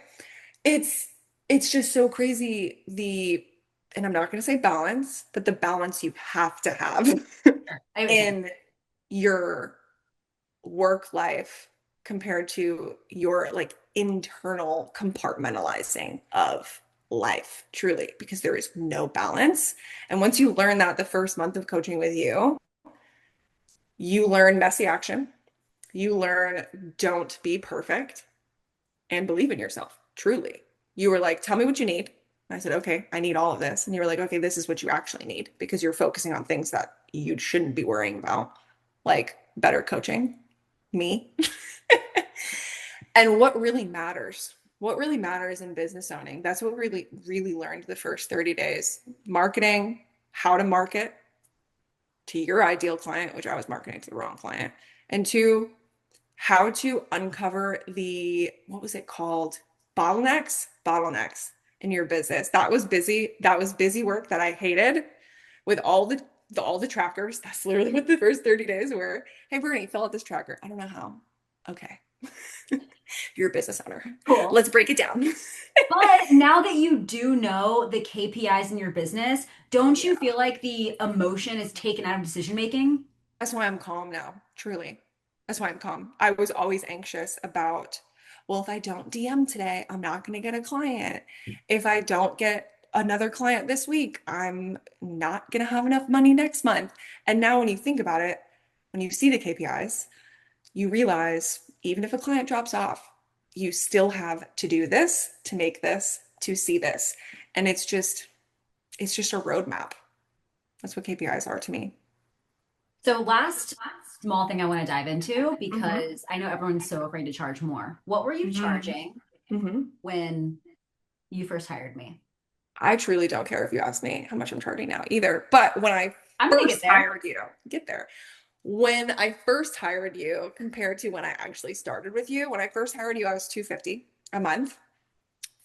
It's it's just so crazy and I'm not going to say balance, but the balance you have to have
Sure. I understand.
in your work life compared to your like internal compartmentalizing of life, truly, because there is no balance. And once you learn that the first month of coaching with you learn messy action, you learn don't be perfect and believe in yourself, truly. You were like, tell me what you need. I said, okay, I need all of this. And you were like, okay, this is what you actually need because you're focusing on things that you shouldn't be worrying about, like better coaching, me, and what really matters. what really matters in business owning, that's what we really learned the first 30 days. Marketing, how to market to your ideal client, which I was marketing to the wrong client. And two, how to uncover the, what was it called? Bottlenecks in your business. That was busy. That was busy work that I hated with all the trackers. That's literally what the first 30 days were. Hey, Bernie, fill out this tracker. I don't know how. Okay. You're a business owner.
Cool.
Let's break it down.
But now that you do know the KPIs in your business, don't you
Yeah.
feel like the emotion is taken out of decision making?
That's why I'm calm now, truly. That's why I'm calm. I was always anxious about, well, if I don't DM today, I'm not going to get a client. If I don't get another client this week, I'm not going to have enough money next month. And now, when you think about it, when you see the KPIs, you realize even if a client drops off, you still have to do this, to make this, to see this. And it's just a roadmap. That's what KPIs are to me.
So, last small thing I want to dive into
Mm-hmm.
because I know everyone's so afraid to charge more. What were you
Mm-hmm.
charging
Mm-hmm.
when you first hired me?
I truly don't care if you ask me how much I'm charging now either. But when I
I'm gonna get
first
there.
hired you, get there. When I first hired you compared to when I actually started with you, when I first hired you, I was 250 a month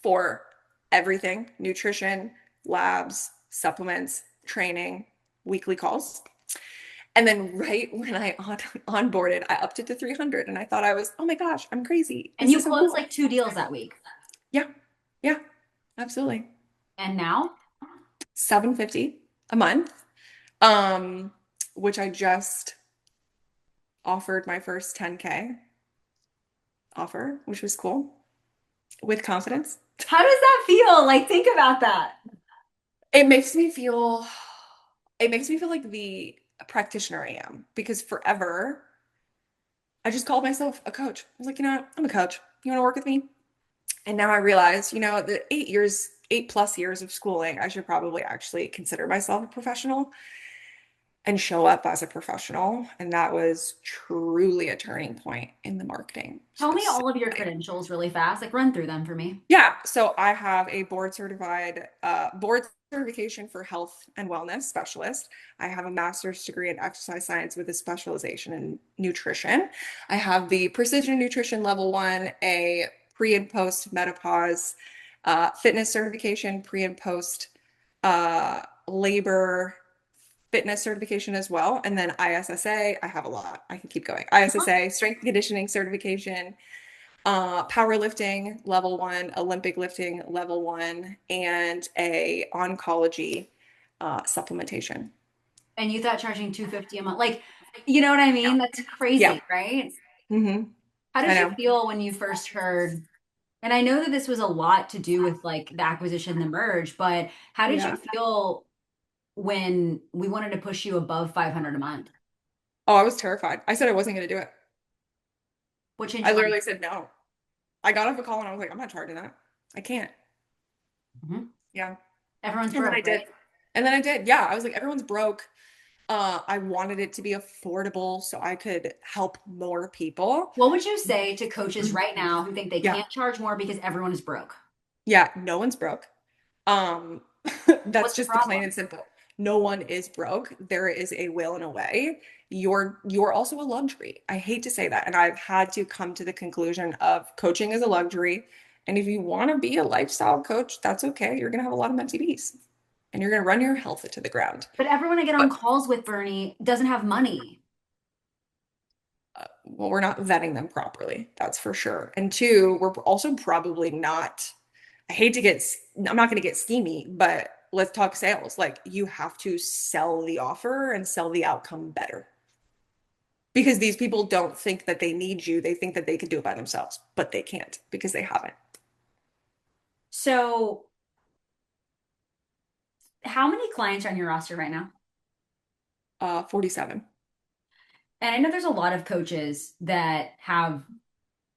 for everything, nutrition, labs, supplements, training, weekly calls. And then right when I onboarded, I upped it to 300 and I thought I was, oh my gosh, I'm crazy.
And
This
you
is so
closed
cool.
like 2 deals that week.
Yeah. Yeah, absolutely.
And now,
750 a month. Um, which I just offered my first 10K offer, which was cool with confidence.
how does that feel? Like, think about that.
It makes me feel it makes me feel like the practitioner I am because forever I just called myself a coach. I was like, you know what? I'm a coach. You want to work with me? And now I realize, the 8 years, 8+ years of schooling, I should probably actually consider myself a professional and show up as a professional. And that was truly a turning point in the marketing
Tell me all of your
specifically.
credentials really fast. Like, run through them for me.
Yeah, so I have a board certification for health and wellness specialist. I have a master's degree in exercise science with a specialization in nutrition. I have the precision nutrition level one, a pre and post menopause fitness certification, pre and post labor fitness certification as well. And then ISSA, I have a lot. I can keep going. ISSA, strength and conditioning certification, powerlifting level one, Olympic lifting level one, and a oncology supplementation.
And you thought charging 250 a month. Like, you know what I
Yeah.
mean? That's
Yeah.
crazy, right?
Hmm.
How
I
did you
know.
feel when you first heard? And I know that this was a lot to do with like the acquisition, the merge, but how did you
Yeah.
feel when we wanted to push you above 500 a month?
Oh, I was terrified. I said I wasn't going to do it.
What changed
I
your mind?
literally said no. I got off a call and I was like, I'm not charging that. I can't.
Mhm.
Yeah.
Everyone's
And then I
broke,
did.
right?
And then I did. Yeah. I was like, everyone's broke. I wanted it to be affordable so I could help more people.
What would you say to coaches right now who think they
Yeah.
can't charge more because everyone is broke?
Yeah. No one's broke. Um, that's
What's the
just the plain
problem?
and simple. No one is broke. There is a will and a way. You're also a luxury. I hate to say that. And I've had to come to the conclusion of coaching is a luxury. And if you want to be a lifestyle coach, that's okay. You're gonna have a lot of MTBs and you're gonna run your health into the ground.
But everyone I get on
But
calls with, Bernie, doesn't have money.
well, we're not vetting them properly. That's for sure. And two, we're also probably not, I hate to get, I'm not going to get schemy, but let's talk sales. Like you have to sell the offer and sell the outcome better because these people don't think that they need you. They think that they can do it by themselves, but they can't because they haven't.
So, how many clients are on your roster right now?
47.
And I know there's a lot of coaches that have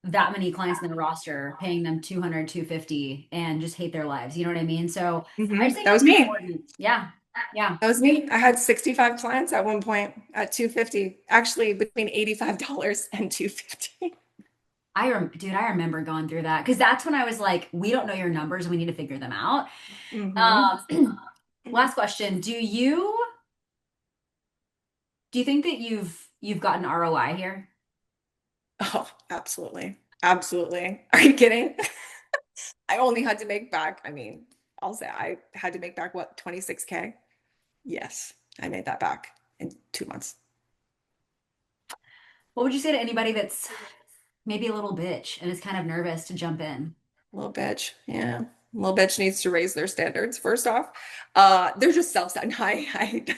that many clients in their roster, paying them 200, 250, and just hate their lives. You know what I mean? So I just think
That
it's
was me.
important. Yeah. Yeah.
That was me. I had 65 clients at one point at 250, actually between $85 and 250.
Dude, I remember going through that because that's when I was like, we don't know your numbers. We need to figure them out.
Hmm.
Last question. Do you think that you've gotten ROI here?
Oh, absolutely. Absolutely. Are you kidding? I only had to make back, I mean, I'll say I had to make back what, 26K? Yes, I made that back in 2 months.
What would you say to anybody that's maybe a little bitch and is kind of nervous to jump in?
Little bitch. Yeah. Little bitch needs to raise their standards first off. They're just self-centered.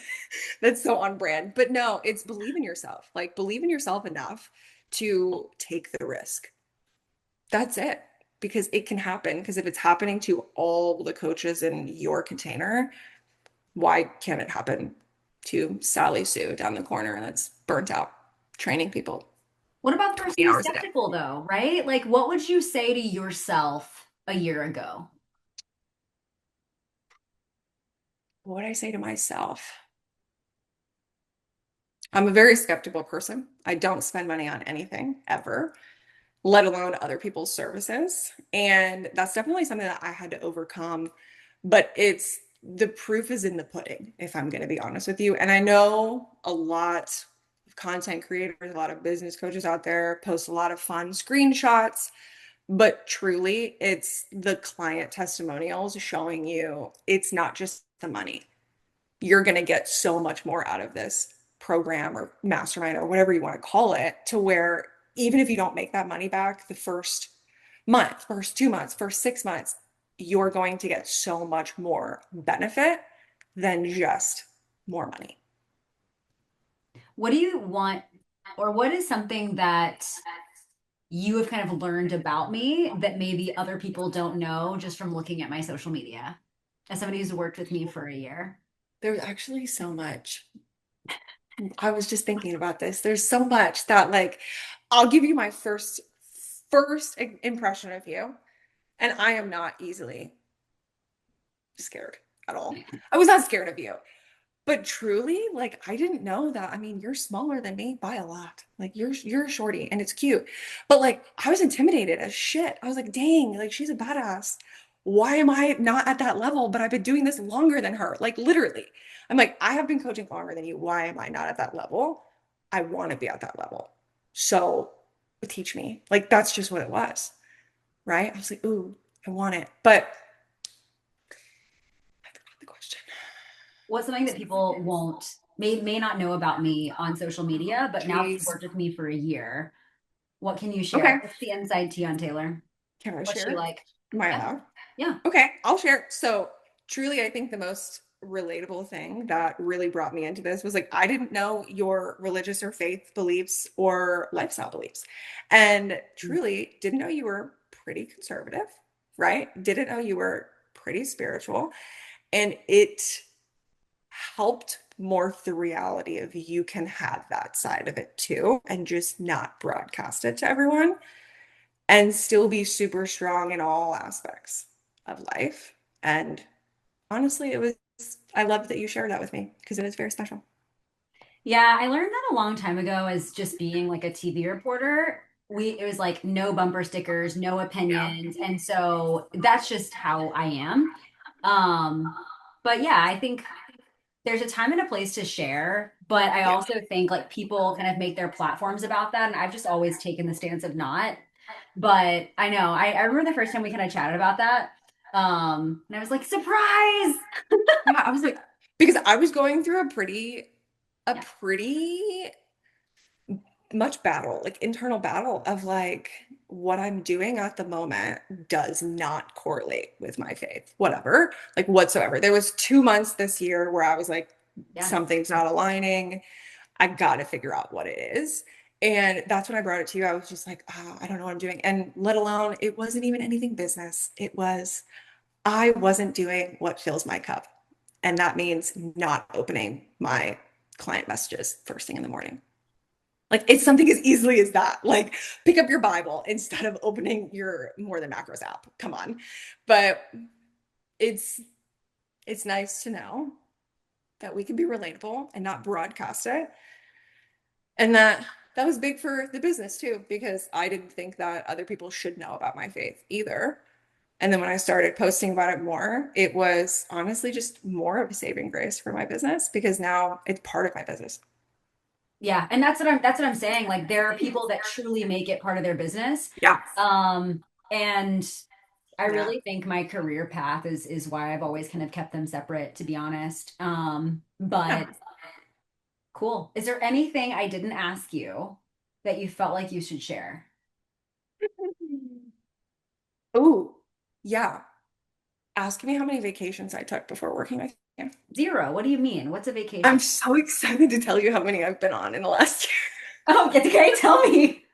That's so on brand. But no, it's believe in yourself. Like believe in yourself enough to take the risk. That's it. Because it can happen. Because if it's happening to all the coaches in your container, why can't it happen to Sally Sue down the corner that's burnt out training people
What about the person
20
who's
hours a day?
skeptical though, right? Like, what would you say to yourself a year ago?
What would I say to myself? I'm a very skeptical person. I don't spend money on anything ever, let alone other people's services. And that's definitely something that I had to overcome. But it's the proof is in the pudding, if I'm going to be honest with you. And I know a lot of content creators, a lot of business coaches out there post a lot of fun screenshots, but truly it's the client testimonials showing you it's not just the money. You're going to get so much more out of this program or mastermind or whatever you want to call it, to where even if you don't make that money back the first month, first 2 months, first 6 months, you're going to get so much more benefit than just more money.
What do you want, or what is something that you have kind of learned about me that maybe other people don't know just from looking at my social media as somebody who's worked with me for a year?
There's actually so much. I was just thinking about this. There's so much that like I'll give you my first impression of you, and I am not easily scared at all. I was not scared of you. But truly, like I didn't know that. I mean, you're smaller than me by a lot. Like you're a shorty and it's cute. But like I was intimidated as shit. I was like, dang, like she's a badass. Why am I not at that level? But I've been doing this longer than her. Like literally. I'm like, I have been coaching longer than you. Why am I not at that level? I want to be at that level. So teach me. Like that's just what it was. Right? I was like, ooh, I want it. But I forgot the question.
What's something that people won't may not know about me on social media, but now that you've
Jeez.
worked with me for a year, what can you share?
Okay.
What's the inside tea on Taylor?
Can I
What's she
share?
like?
Am I
Yeah,
allowed?
yeah.
Okay, I'll share. So, truly, I think the most relatable thing that really brought me into this was like, I didn't know your religious or faith beliefs or lifestyle beliefs. And truly, didn't know you were pretty conservative, right? Didn't know you were pretty spiritual. And it helped morph the reality of you can have that side of it too, and just not broadcast it to everyone and still be super strong in all aspects of life. And honestly, I love that you shared that with me because it is very special.
Yeah, I learned that a long time ago as just being like a TV reporter. It was like no bumper stickers, no
Yeah.
opinions. And so that's just how I am. Um, but yeah, I think there's a time and a place to share, but I
Yeah.
also think like people kind of make their platforms about that. And I've just always taken the stance of not. But I know, I remember the first time we kind of chatted about that. And I was like, surprise.
Yeah. I was like, because I was going through a
Yeah.
pretty much battle, like internal battle of like what I'm doing at the moment does not correlate with my faith, whatever, like whatsoever. There was 2 months this year where I was like,
Yeah.
something's not aligning. I got to figure out what it is. And that's when I brought it to you. I was just like, oh, I don't know what I'm doing. And let alone, it wasn't even anything business. I wasn't doing what fills my cup. And that means not opening my client messages first thing in the morning. Like it's something as easily as that. Like pick up your Bible instead of opening your More Than Macros app. Come on. But it's it's nice to know that we can be relatable and not broadcast it. And that that was big for the business too, because I didn't think that other people should know about my faith either. And then when I started posting about it more, it was honestly just more of a saving grace for my business because now it's part of my business.
Yeah, and that's what I'm saying. Like there are people that truly make it part of their business.
Yeah.
Um, and I
Yeah.
really think my career path is why I've always kind of kept them separate, to be honest. But
Yeah.
cool. Is there anything I didn't ask you that you felt like you should share?
Oh, yeah. Ask me how many vacations I took before working with you.
Zero. What do you mean? What's a
I'm
vacation?
so excited to tell you how many I've been on in the last year.
Oh, okay. Tell me.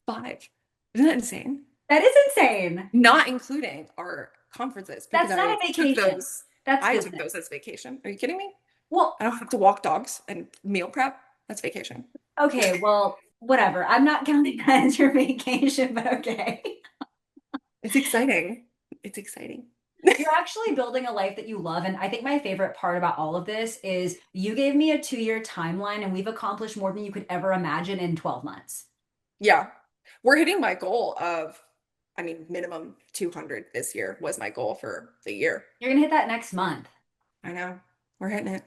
5. Isn't that insane?
That is insane.
Not including our conferences because
That's not
I
a
took
vacation.
those.
That's
I took
business.
those as vacation. Are you kidding me?
Well,
I don't have to walk dogs and meal prep. That's vacation.
okay. Well, whatever. I'm not counting that as your vacation, but okay.
It's exciting. It's exciting.
You're actually building a life that you love. And I think my favorite part about all of this is you gave me a 2-year timeline and we've accomplished more than you could ever imagine in 12 months.
Yeah. We're hitting my goal of, I mean, minimum 200 this year was my goal for the year.
You're going to hit that next month,
I know. We're hitting it.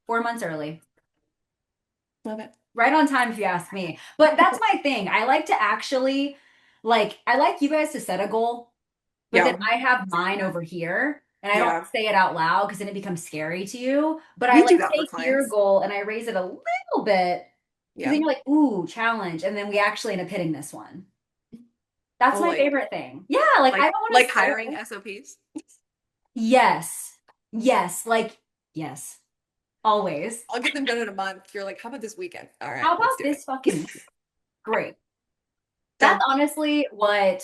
4 months early.
Love it.
Right on time, if you ask me. But that's my thing. I like to actually, like, I like you guys to set a goal, but then
Yeah.
I have mine over here. And I don't
Yeah.
say it out loud because then it becomes scary to you. But I
We
like
do that for
take your
clients.
goal and I raise it a little bit because then
Yeah.
you're like, ooh, challenge. And then we actually end up hitting this one. That's
Oh,
my
like
favorite thing. Yeah, like I don't want to
like
set
hiring
it.
SOPs.
Yes. Yes. Like, yes. Always.
I'll get them done in a month. You're like, how about this weekend? All right,
How
let's
about
do
this
it.
fucking week? Great. That's
Done.
honestly what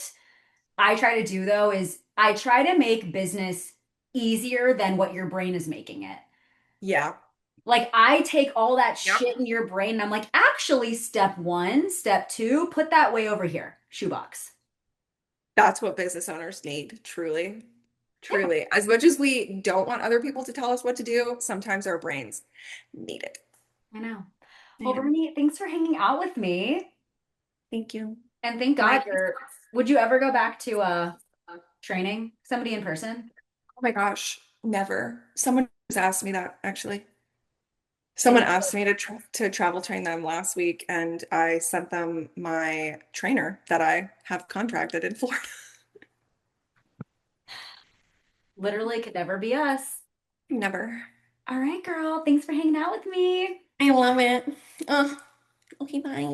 I try to do though, is I try to make business easier than what your brain is making it.
Yeah.
Like I take all that
Yep.
shit in your brain and I'm like, actually, step one, step two, put that way over here. Shoebox.
That's what business owners need, truly.
Yeah,
Truly. As much as we don't want other people to tell us what to do, sometimes our brains need it.
I know. Well,
Yeah.
Bernie, thanks for hanging out with me.
Thank you.
And thank
My
God would you ever go back to training somebody in person?
Oh my gosh, never. Someone just asked me that actually.
And
Someone asked me to travel train them last week, and I sent them my trainer that I have contracted in Florida.
literally could never be us.
Never.
All right, girl. Thanks for hanging out with me.
I love it. Oh, okay, bye.